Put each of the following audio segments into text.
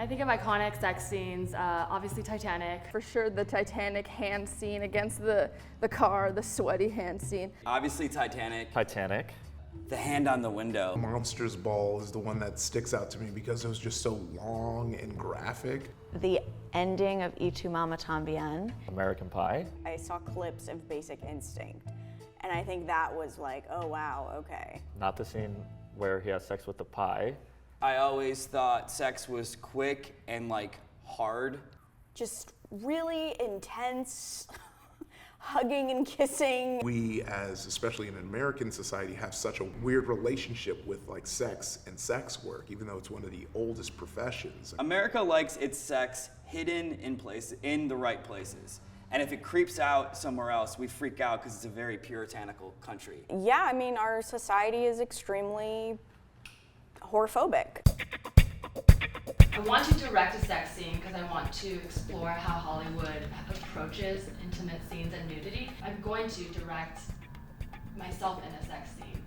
I think of iconic sex scenes, obviously Titanic. For sure, the Titanic hand scene against the car, the sweaty hand scene. Obviously Titanic. Titanic. The hand on the window. Monsters Ball is the one that sticks out to me because it was just so long and graphic. The ending of Y Tu Mama Tambien. American Pie. I saw clips of Basic Instinct, and I think that was like, oh wow, okay. Not the scene where he has sex with the pie. I always thought sex was quick and like hard. Just really intense hugging and kissing. We, as especially in an American society, have such a weird relationship with like sex and sex work, even though it's one of the oldest professions. America likes its sex hidden in the right places. And if it creeps out somewhere else, we freak out because it's a very puritanical country. Yeah, I mean, our society is extremely whorephobic. I want to direct a sex scene because I want to explore how Hollywood approaches intimate scenes and nudity. I'm going to direct myself in a sex scene.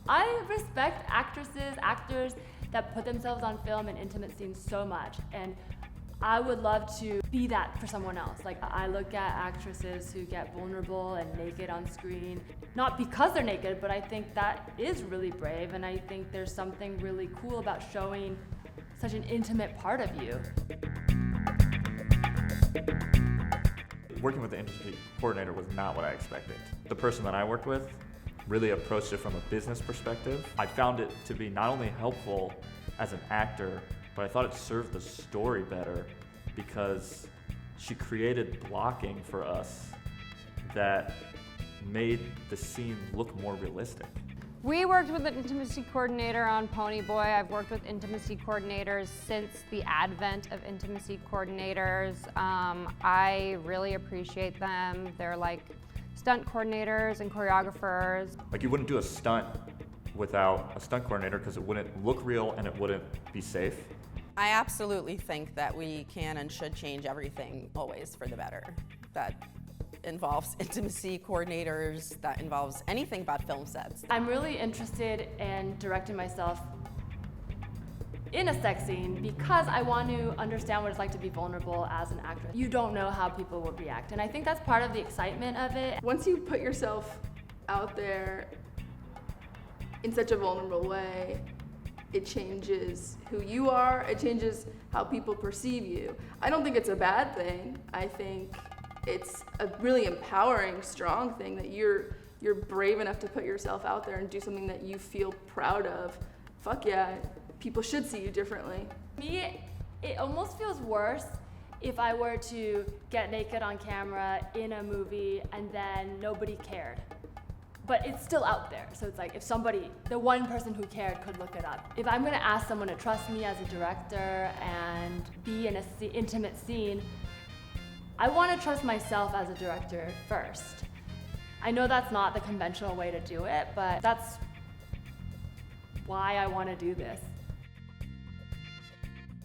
I respect actresses, actors that put themselves on film in intimate scenes so much, and I would love to be that for someone else. Like, I look at actresses who get vulnerable and naked on screen, not because they're naked, but I think that is really brave, and I think there's something really cool about showing such an intimate part of you. Working with the industry coordinator was not what I expected. The person that I worked with really approached it from a business perspective. I found it to be not only helpful as an actor, but I thought it served the story better because she created blocking for us that made the scene look more realistic. We worked with an intimacy coordinator on Pony Boy. I've worked with intimacy coordinators since the advent of intimacy coordinators. I really appreciate them. They're like stunt coordinators and choreographers. Like, you wouldn't do a stunt without a stunt coordinator because it wouldn't look real and it wouldn't be safe. I absolutely think that we can and should change everything always for the better. That involves intimacy coordinators, that involves anything about film sets. I'm really interested in directing myself in a sex scene because I want to understand what it's like to be vulnerable as an actress. You don't know how people will react, and I think that's part of the excitement of it. Once you put yourself out there in such a vulnerable way, it changes who you are, it changes how people perceive you. I don't think it's a bad thing. I think it's a really empowering, strong thing that you're brave enough to put yourself out there and do something that you feel proud of. Fuck yeah, people should see you differently. Me, it almost feels worse if I were to get naked on camera in a movie and then nobody cared. But it's still out there, so it's like if somebody, the one person who cared could look it up. If I'm gonna ask someone to trust me as a director and be in an intimate scene, I want to trust myself as a director first. I know that's not the conventional way to do it, but that's why I want to do this.